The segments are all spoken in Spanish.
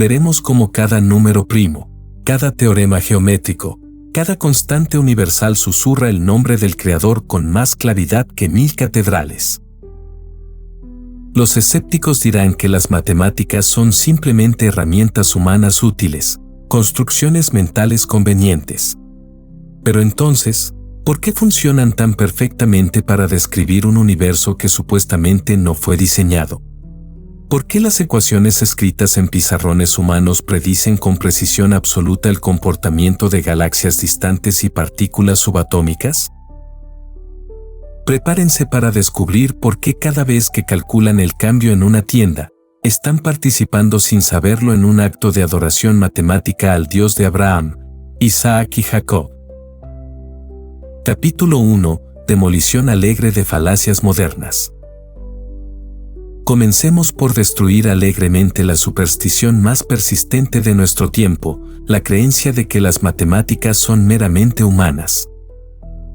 veremos cómo cada número primo, cada teorema geométrico, cada constante universal susurra el nombre del Creador con más claridad que 1000 catedrales. Los escépticos dirán que las matemáticas son simplemente herramientas humanas útiles, construcciones mentales convenientes. Pero entonces, ¿por qué funcionan tan perfectamente para describir un universo que supuestamente no fue diseñado? ¿Por qué las ecuaciones escritas en pizarrones humanos predicen con precisión absoluta el comportamiento de galaxias distantes y partículas subatómicas? Prepárense para descubrir por qué cada vez que calculan el cambio en una tienda, están participando sin saberlo en un acto de adoración matemática al Dios de Abraham, Isaac y Jacob. Capítulo 1. Demolición alegre de falacias modernas. Comencemos por destruir alegremente la superstición más persistente de nuestro tiempo, la creencia de que las matemáticas son meramente humanas.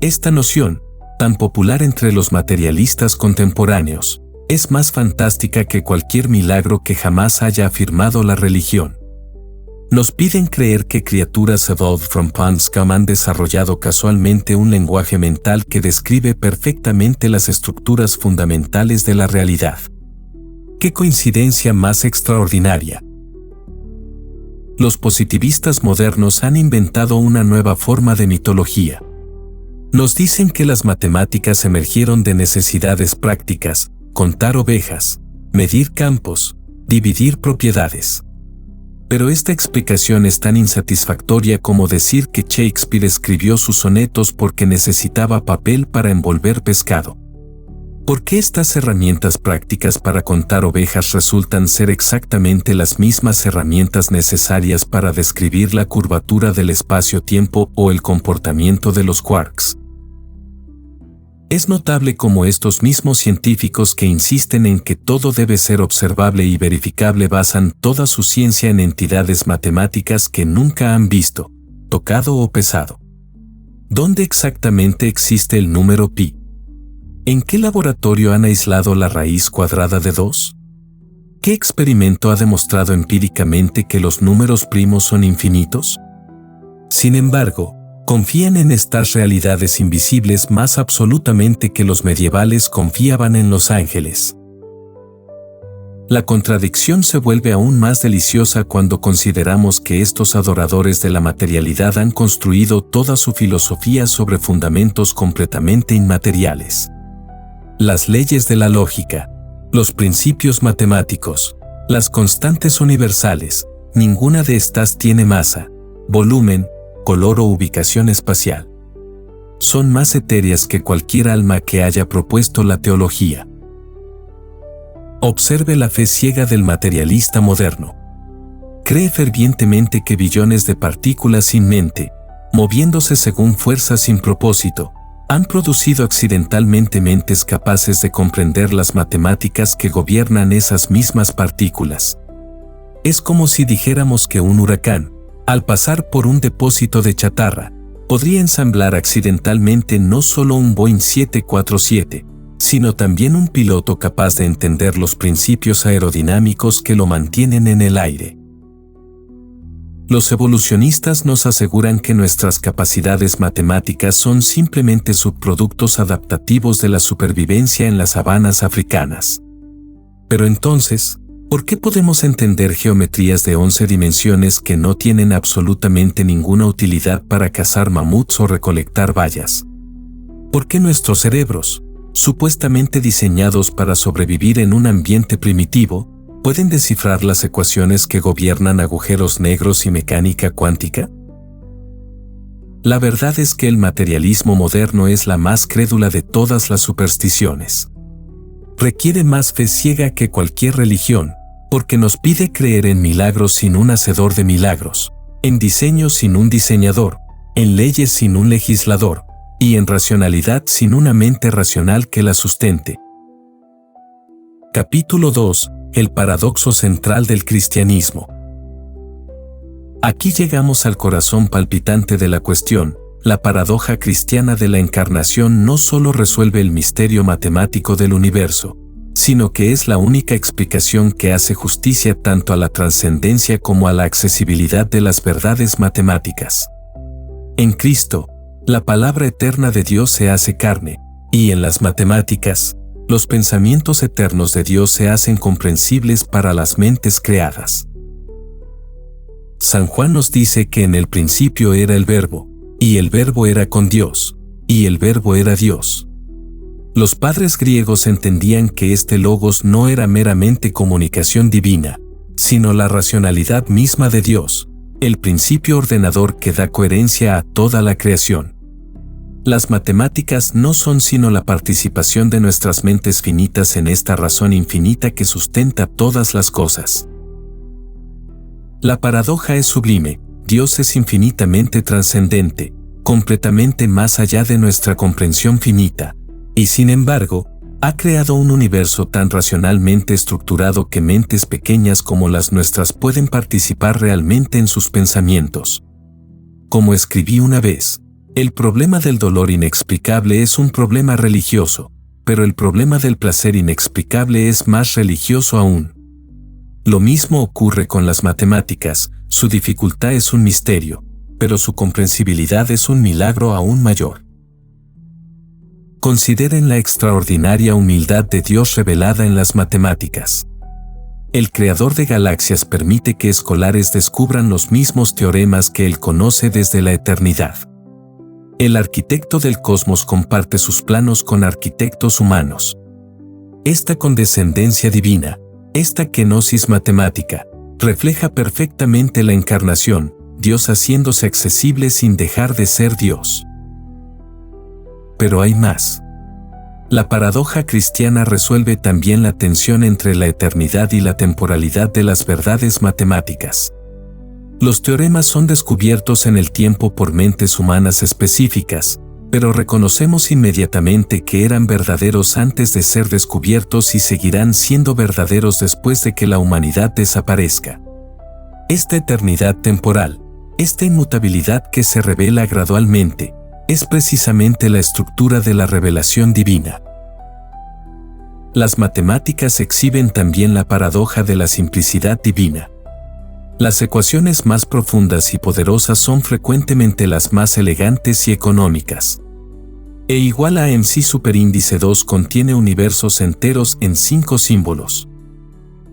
Esta noción, tan popular entre los materialistas contemporáneos, es más fantástica que cualquier milagro que jamás haya afirmado la religión. Nos piden creer que criaturas evolved from plants scum han desarrollado casualmente un lenguaje mental que describe perfectamente las estructuras fundamentales de la realidad. ¡Qué coincidencia más extraordinaria! Los positivistas modernos han inventado una nueva forma de mitología. Nos dicen que las matemáticas emergieron de necesidades prácticas, contar ovejas, medir campos, dividir propiedades. Pero esta explicación es tan insatisfactoria como decir que Shakespeare escribió sus sonetos porque necesitaba papel para envolver pescado. ¿Por qué estas herramientas prácticas para contar ovejas resultan ser exactamente las mismas herramientas necesarias para describir la curvatura del espacio-tiempo o el comportamiento de los quarks? Es notable cómo estos mismos científicos que insisten en que todo debe ser observable y verificable basan toda su ciencia en entidades matemáticas que nunca han visto, tocado o pesado. ¿Dónde exactamente existe el número pi? ¿En qué laboratorio han aislado la raíz cuadrada de 2? ¿Qué experimento ha demostrado empíricamente que los números primos son infinitos? Sin embargo, confían en estas realidades invisibles más absolutamente que los medievales confiaban en los ángeles. La contradicción se vuelve aún más deliciosa cuando consideramos que estos adoradores de la materialidad han construido toda su filosofía sobre fundamentos completamente inmateriales. Las leyes de la lógica, los principios matemáticos, las constantes universales, ninguna de estas tiene masa, volumen, color o ubicación espacial. Son más etéreas que cualquier alma que haya propuesto la teología. Observe la fe ciega del materialista moderno. Cree fervientemente que billones de partículas sin mente, moviéndose según fuerzas sin propósito, han producido accidentalmente mentes capaces de comprender las matemáticas que gobiernan esas mismas partículas. Es como si dijéramos que un huracán, al pasar por un depósito de chatarra, podría ensamblar accidentalmente no solo un Boeing 747, sino también un piloto capaz de entender los principios aerodinámicos que lo mantienen en el aire. Los evolucionistas nos aseguran que nuestras capacidades matemáticas son simplemente subproductos adaptativos de la supervivencia en las sabanas africanas. Pero entonces, ¿por qué podemos entender geometrías de 11 dimensiones que no tienen absolutamente ninguna utilidad para cazar mamuts o recolectar bayas? ¿Por qué nuestros cerebros, supuestamente diseñados para sobrevivir en un ambiente primitivo, pueden descifrar las ecuaciones que gobiernan agujeros negros y mecánica cuántica? La verdad es que el materialismo moderno es la más crédula de todas las supersticiones. Requiere más fe ciega que cualquier religión, porque nos pide creer en milagros sin un hacedor de milagros, en diseños sin un diseñador, en leyes sin un legislador, y en racionalidad sin una mente racional que la sustente. Capítulo 2. El paradoxo central del cristianismo. Aquí llegamos al corazón palpitante de la cuestión. La paradoja cristiana de la encarnación no solo resuelve el misterio matemático del universo, sino que es la única explicación que hace justicia tanto a la trascendencia como a la accesibilidad de las verdades matemáticas. En Cristo, la palabra eterna de Dios se hace carne, y en las matemáticas, los pensamientos eternos de Dios se hacen comprensibles para las mentes creadas. San Juan nos dice que en el principio era el Verbo, y el Verbo era con Dios, y el Verbo era Dios. Los padres griegos entendían que este logos no era meramente comunicación divina, sino la racionalidad misma de Dios, el principio ordenador que da coherencia a toda la creación. Las matemáticas no son sino la participación de nuestras mentes finitas en esta razón infinita que sustenta todas las cosas. La paradoja es sublime, Dios es infinitamente trascendente, completamente más allá de nuestra comprensión finita, y sin embargo, ha creado un universo tan racionalmente estructurado que mentes pequeñas como las nuestras pueden participar realmente en sus pensamientos. Como escribí una vez, el problema del dolor inexplicable es un problema religioso, pero el problema del placer inexplicable es más religioso aún. Lo mismo ocurre con las matemáticas, su dificultad es un misterio, pero su comprensibilidad es un milagro aún mayor. Consideren la extraordinaria humildad de Dios revelada en las matemáticas. El creador de galaxias permite que escolares descubran los mismos teoremas que él conoce desde la eternidad. El arquitecto del cosmos comparte sus planos con arquitectos humanos. Esta condescendencia divina, esta kenosis matemática, refleja perfectamente la encarnación, Dios haciéndose accesible sin dejar de ser Dios. Pero hay más. La paradoja cristiana resuelve también la tensión entre la eternidad y la temporalidad de las verdades matemáticas. Los teoremas son descubiertos en el tiempo por mentes humanas específicas, pero reconocemos inmediatamente que eran verdaderos antes de ser descubiertos y seguirán siendo verdaderos después de que la humanidad desaparezca. Esta eternidad temporal, esta inmutabilidad que se revela gradualmente, es precisamente la estructura de la revelación divina. Las matemáticas exhiben también la paradoja de la simplicidad divina. Las ecuaciones más profundas y poderosas son frecuentemente las más elegantes y económicas. E igual a MC superíndice 2 contiene universos enteros en 5 símbolos.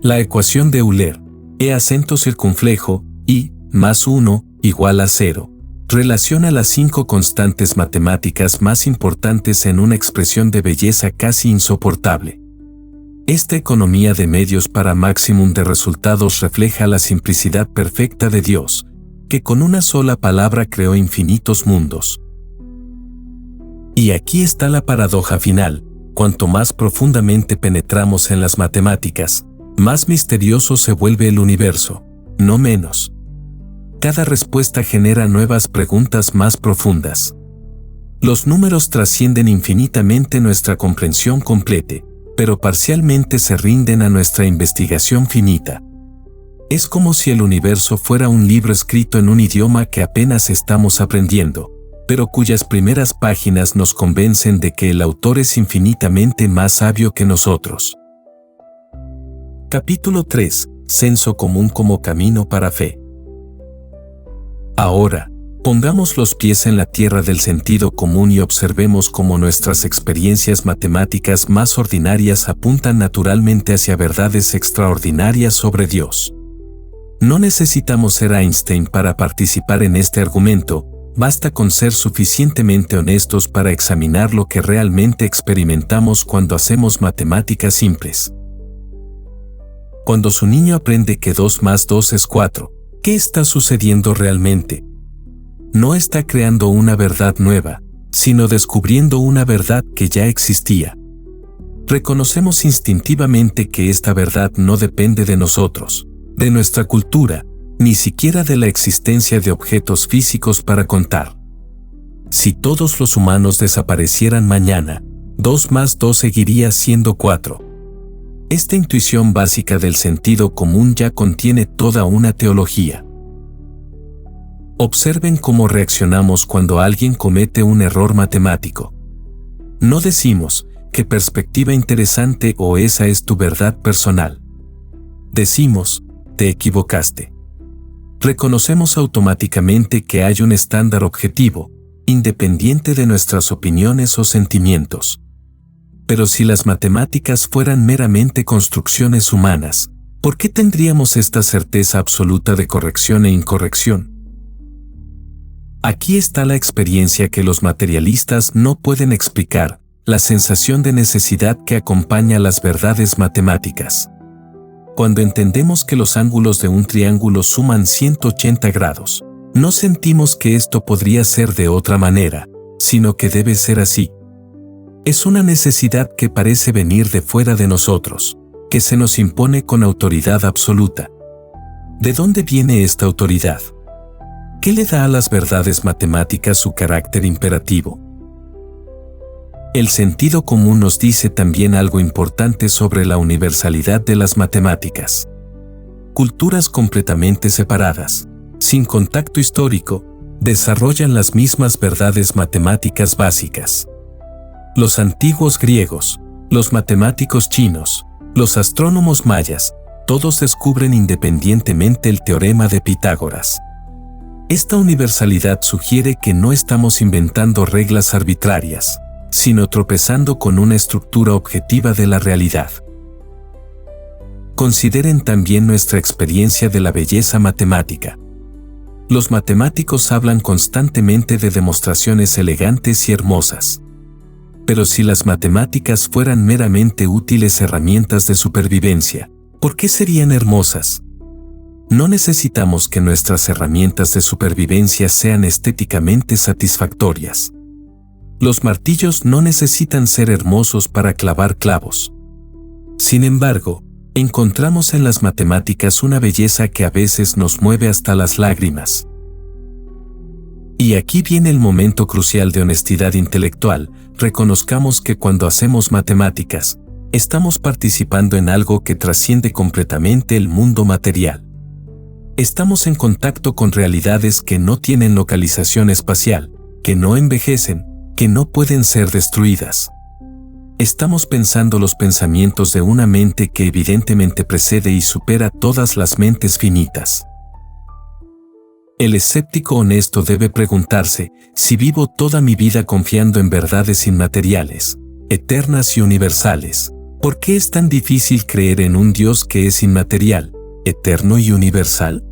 La ecuación de Euler, E acento circunflejo, I, más 1, igual a 0, relaciona las 5 constantes matemáticas más importantes en una expresión de belleza casi insoportable. Esta economía de medios para máximum de resultados refleja la simplicidad perfecta de Dios, que con una sola palabra creó infinitos mundos. Y aquí está la paradoja final: cuanto más profundamente penetramos en las matemáticas, más misterioso se vuelve el universo, no menos. Cada respuesta genera nuevas preguntas más profundas. Los números trascienden infinitamente nuestra comprensión completa, pero parcialmente se rinden a nuestra investigación finita. Es como si el universo fuera un libro escrito en un idioma que apenas estamos aprendiendo, pero cuyas primeras páginas nos convencen de que el autor es infinitamente más sabio que nosotros. Capítulo 3. Senso común como camino para fe. Ahora, pongamos los pies en la tierra del sentido común y observemos cómo nuestras experiencias matemáticas más ordinarias apuntan naturalmente hacia verdades extraordinarias sobre Dios. No necesitamos ser Einstein para participar en este argumento, basta con ser suficientemente honestos para examinar lo que realmente experimentamos cuando hacemos matemáticas simples. Cuando su niño aprende que 2 más 2 es 4, ¿qué está sucediendo realmente? No está creando una verdad nueva, sino descubriendo una verdad que ya existía. Reconocemos instintivamente que esta verdad no depende de nosotros, de nuestra cultura, ni siquiera de la existencia de objetos físicos para contar. Si todos los humanos desaparecieran mañana, 2 más 2 seguiría siendo 4. Esta intuición básica del sentido común ya contiene toda una teología. Observen cómo reaccionamos cuando alguien comete un error matemático. No decimos, qué perspectiva interesante o esa es tu verdad personal. Decimos, te equivocaste. Reconocemos automáticamente que hay un estándar objetivo, independiente de nuestras opiniones o sentimientos. Pero si las matemáticas fueran meramente construcciones humanas, ¿por qué tendríamos esta certeza absoluta de corrección e incorrección? Aquí está la experiencia que los materialistas no pueden explicar, la sensación de necesidad que acompaña las verdades matemáticas. Cuando entendemos que los ángulos de un triángulo suman 180 grados, no sentimos que esto podría ser de otra manera, sino que debe ser así. Es una necesidad que parece venir de fuera de nosotros, que se nos impone con autoridad absoluta. ¿De dónde viene esta autoridad? ¿Qué le da a las verdades matemáticas su carácter imperativo? El sentido común nos dice también algo importante sobre la universalidad de las matemáticas. Culturas completamente separadas, sin contacto histórico, desarrollan las mismas verdades matemáticas básicas. Los antiguos griegos, los matemáticos chinos, los astrónomos mayas, todos descubren independientemente el teorema de Pitágoras. Esta universalidad sugiere que no estamos inventando reglas arbitrarias, sino tropezando con una estructura objetiva de la realidad. Consideren también nuestra experiencia de la belleza matemática. Los matemáticos hablan constantemente de demostraciones elegantes y hermosas. Pero si las matemáticas fueran meramente útiles herramientas de supervivencia, ¿por qué serían hermosas? No necesitamos que nuestras herramientas de supervivencia sean estéticamente satisfactorias. Los martillos no necesitan ser hermosos para clavar clavos. Sin embargo, encontramos en las matemáticas una belleza que a veces nos mueve hasta las lágrimas. Y aquí viene el momento crucial de honestidad intelectual. Reconozcamos que cuando hacemos matemáticas, estamos participando en algo que trasciende completamente el mundo material. Estamos en contacto con realidades que no tienen localización espacial, que no envejecen, que no pueden ser destruidas. Estamos pensando los pensamientos de una mente que evidentemente precede y supera todas las mentes finitas. El escéptico honesto debe preguntarse, si vivo toda mi vida confiando en verdades inmateriales, eternas y universales, ¿por qué es tan difícil creer en un Dios que es inmaterial, eterno y universal?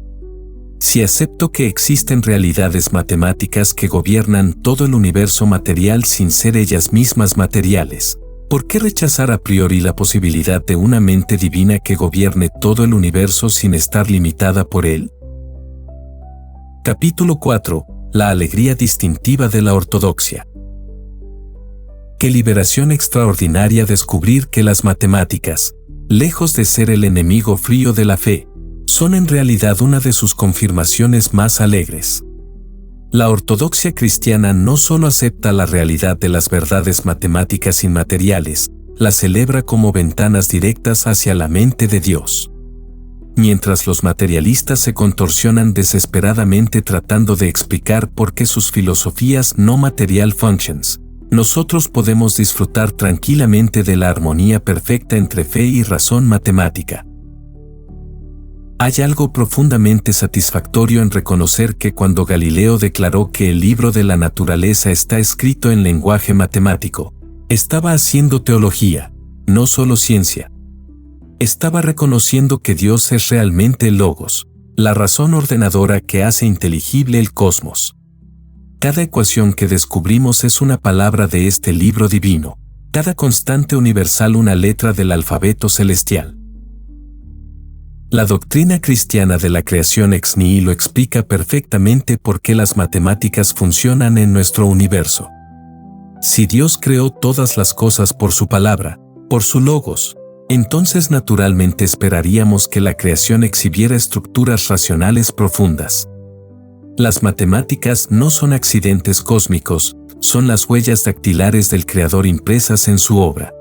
Si acepto que existen realidades matemáticas que gobiernan todo el universo material sin ser ellas mismas materiales, ¿por qué rechazar a priori la posibilidad de una mente divina que gobierne todo el universo sin estar limitada por él? Capítulo 4. La alegría distintiva de la ortodoxia. Qué liberación extraordinaria descubrir que las matemáticas, lejos de ser el enemigo frío de la fe, son en realidad una de sus confirmaciones más alegres. La ortodoxia cristiana no solo acepta la realidad de las verdades matemáticas inmateriales, las celebra como ventanas directas hacia la mente de Dios. Mientras los materialistas se contorsionan desesperadamente tratando de explicar por qué sus filosofías no material functions, nosotros podemos disfrutar tranquilamente de la armonía perfecta entre fe y razón matemática. Hay algo profundamente satisfactorio en reconocer que cuando Galileo declaró que el libro de la naturaleza está escrito en lenguaje matemático, estaba haciendo teología, no solo ciencia. Estaba reconociendo que Dios es realmente el Logos, la razón ordenadora que hace inteligible el cosmos. Cada ecuación que descubrimos es una palabra de este libro divino, cada constante universal una letra del alfabeto celestial. La doctrina cristiana de la creación ex nihilo explica perfectamente por qué las matemáticas funcionan en nuestro universo. Si Dios creó todas las cosas por su palabra, por su logos, entonces naturalmente esperaríamos que la creación exhibiera estructuras racionales profundas. Las matemáticas no son accidentes cósmicos, son las huellas dactilares del Creador impresas en su obra.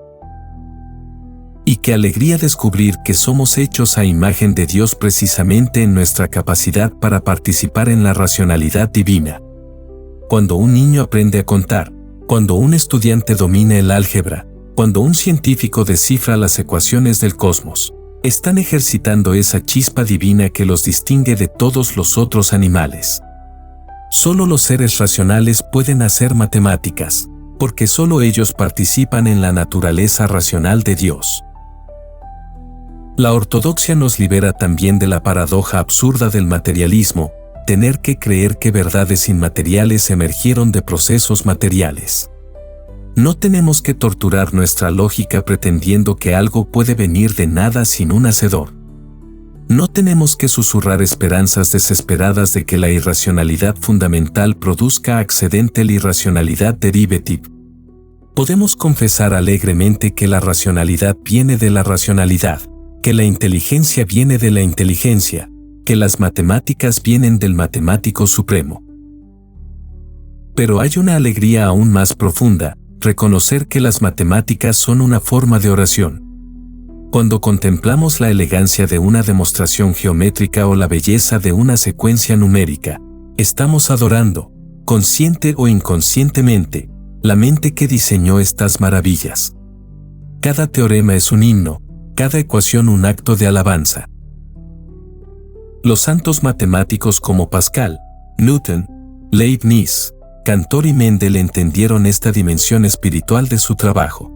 Y qué alegría descubrir que somos hechos a imagen de Dios precisamente en nuestra capacidad para participar en la racionalidad divina. Cuando un niño aprende a contar, cuando un estudiante domina el álgebra, Cuando un científico descifra las ecuaciones del cosmos, están ejercitando esa chispa divina que los distingue de todos los otros animales. Solo los seres racionales pueden hacer matemáticas, porque solo ellos participan en la naturaleza racional de Dios. La ortodoxia nos libera también de la paradoja absurda del materialismo, tener que creer que verdades inmateriales emergieron de procesos materiales. No tenemos que torturar nuestra lógica pretendiendo que algo puede venir de nada sin un hacedor. No tenemos que susurrar esperanzas desesperadas de que la irracionalidad fundamental produzca accidente la irracionalidad derivative. Podemos confesar alegremente que la racionalidad viene de la racionalidad, que la inteligencia viene de la inteligencia, que las matemáticas vienen del matemático supremo. Pero hay una alegría aún más profunda, reconocer que las matemáticas son una forma de oración. Cuando contemplamos la elegancia de una demostración geométrica o la belleza de una secuencia numérica, estamos adorando, consciente o inconscientemente, la mente que diseñó estas maravillas. Cada teorema es un himno, cada ecuación un acto de alabanza. Los santos matemáticos como Pascal, Newton, Leibniz, Cantor y Mendel entendieron esta dimensión espiritual de su trabajo.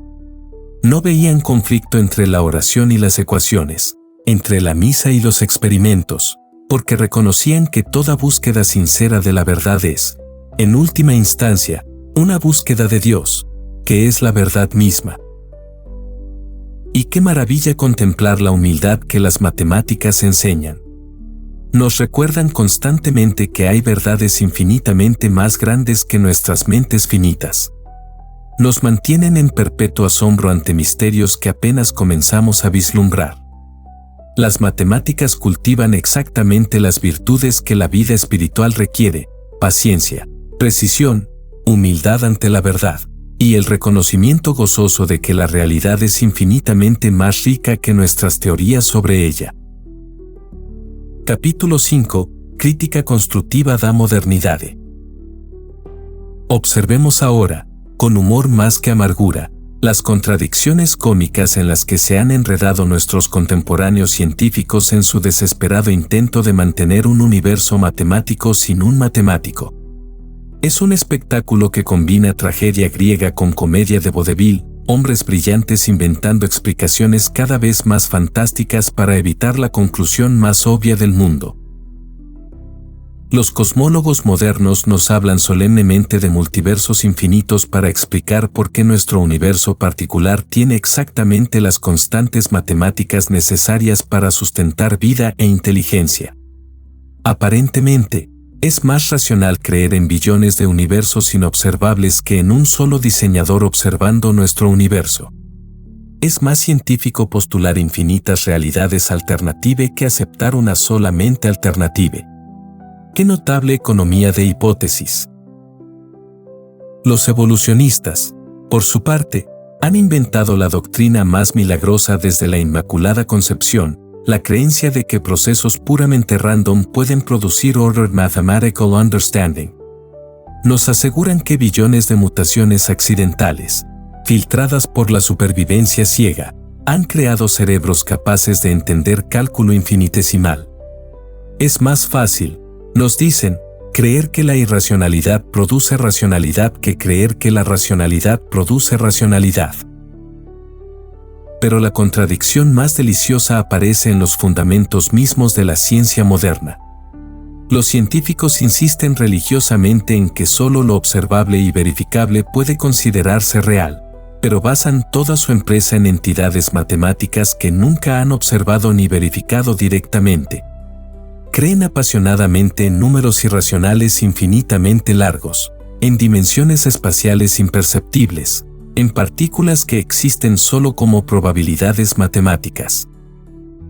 No veían conflicto entre la oración y las ecuaciones, entre la misa y los experimentos, porque reconocían que toda búsqueda sincera de la verdad es, en última instancia, una búsqueda de Dios, que es la verdad misma. Y qué maravilla contemplar la humildad que las matemáticas enseñan. Nos recuerdan constantemente que hay verdades infinitamente más grandes que nuestras mentes finitas. Nos mantienen en perpetuo asombro ante misterios que apenas comenzamos a vislumbrar. Las matemáticas cultivan exactamente las virtudes que la vida espiritual requiere: paciencia, precisión, humildad ante la verdad, y el reconocimiento gozoso de que la realidad es infinitamente más rica que nuestras teorías sobre ella. Capítulo 5. Crítica constructiva da modernidade. Observemos ahora, con humor más que amargura, las contradicciones cómicas en las que se han enredado nuestros contemporáneos científicos en su desesperado intento de mantener un universo matemático sin un matemático. Es un espectáculo que combina tragedia griega con comedia de vodevil, hombres brillantes inventando explicaciones cada vez más fantásticas para evitar la conclusión más obvia del mundo. Los cosmólogos modernos nos hablan solemnemente de multiversos infinitos para explicar por qué nuestro universo particular tiene exactamente las constantes matemáticas necesarias para sustentar vida e inteligencia. Aparentemente, es más racional creer en billones de universos inobservables que en un solo diseñador observando nuestro universo. Es más científico postular infinitas realidades alternativas que aceptar una sola mente alternativa. ¡Qué notable economía de hipótesis! Los evolucionistas, por su parte, han inventado la doctrina más milagrosa desde la Inmaculada Concepción, la creencia de que procesos puramente random pueden producir ordered mathematical understanding. Nos aseguran que billones de mutaciones accidentales, filtradas por la supervivencia ciega, han creado cerebros capaces de entender cálculo infinitesimal. Es más fácil, nos dicen, creer que la irracionalidad produce racionalidad que creer que la racionalidad produce racionalidad. Pero la contradicción más deliciosa aparece en los fundamentos mismos de la ciencia moderna. Los científicos insisten religiosamente en que solo lo observable y verificable puede considerarse real, pero basan toda su empresa en entidades matemáticas que nunca han observado ni verificado directamente. Creen apasionadamente en números irracionales infinitamente largos, en dimensiones espaciales imperceptibles, en partículas que existen solo como probabilidades matemáticas.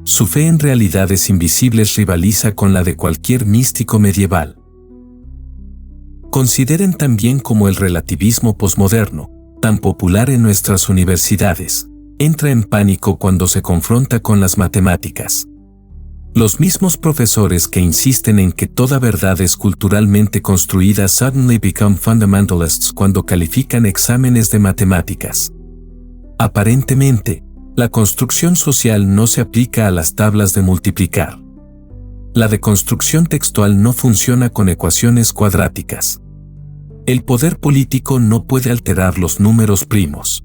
Su fe en realidades invisibles rivaliza con la de cualquier místico medieval. Consideren también cómo el relativismo posmoderno, tan popular en nuestras universidades, entra en pánico cuando se confronta con las matemáticas. Los mismos profesores que insisten en que toda verdad es culturalmente construida suddenly become fundamentalists cuando califican exámenes de matemáticas. Aparentemente, la construcción social no se aplica a las tablas de multiplicar. La deconstrucción textual no funciona con ecuaciones cuadráticas. El poder político no puede alterar los números primos.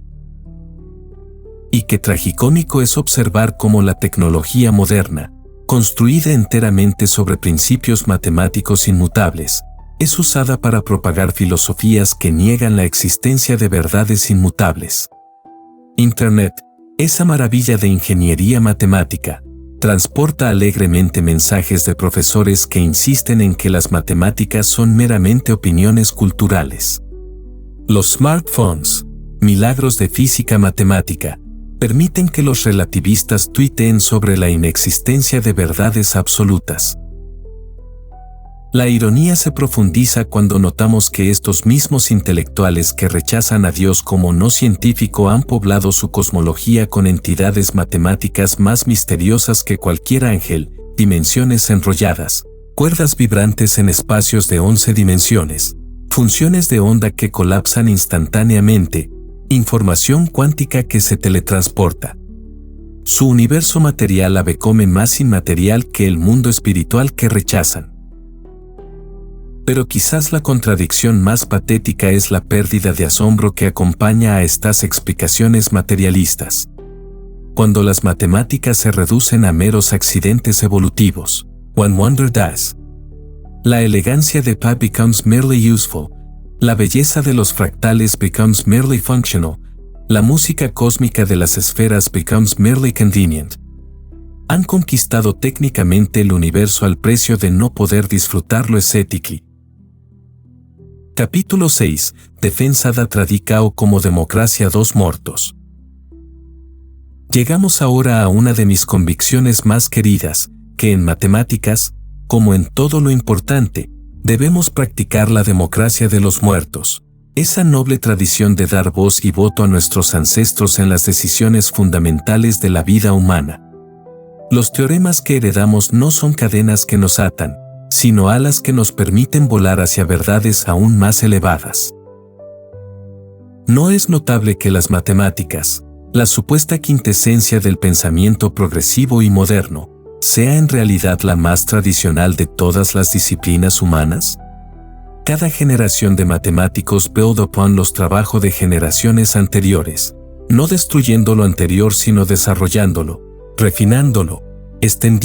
Y qué tragicómico es observar cómo la tecnología moderna, construida enteramente sobre principios matemáticos inmutables, es usada para propagar filosofías que niegan la existencia de verdades inmutables. Internet, esa maravilla de ingeniería matemática, transporta alegremente mensajes de profesores que insisten en que las matemáticas son meramente opiniones culturales. Los smartphones, milagros de física matemática, permiten que los relativistas tuiteen sobre la inexistencia de verdades absolutas. La ironía se profundiza cuando notamos que estos mismos intelectuales que rechazan a Dios como no científico han poblado su cosmología con entidades matemáticas más misteriosas que cualquier ángel, dimensiones enrolladas, cuerdas vibrantes en espacios de 11 dimensiones, funciones de onda que colapsan instantáneamente, información cuántica que se teletransporta. Su universo material abecome más inmaterial que el mundo espiritual que rechazan. Pero quizás la contradicción más patética es la pérdida de asombro que acompaña a estas explicaciones materialistas. Cuando las matemáticas se reducen a meros accidentes evolutivos, one wonder does. La elegancia de Pi becomes merely useful, la belleza de los fractales becomes merely functional, la música cósmica de las esferas becomes merely convenient. Han conquistado técnicamente el universo al precio de no poder disfrutarlo estéticamente. Capítulo 6. Defensa da Tradicao como democracia dos mortos. Llegamos ahora a una de mis convicciones más queridas, que en matemáticas, como en todo lo importante, debemos practicar la democracia de los muertos, esa noble tradición de dar voz y voto a nuestros ancestros en las decisiones fundamentales de la vida humana. Los teoremas que heredamos no son cadenas que nos atan, sino alas que nos permiten volar hacia verdades aún más elevadas. ¿No es notable que las matemáticas, la supuesta quintesencia del pensamiento progresivo y moderno, sea en realidad la más tradicional de todas las disciplinas humanas? Cada generación de matemáticos build upon los trabajos de generaciones anteriores, no destruyendo lo anterior sino desarrollándolo, refinándolo, extendiendo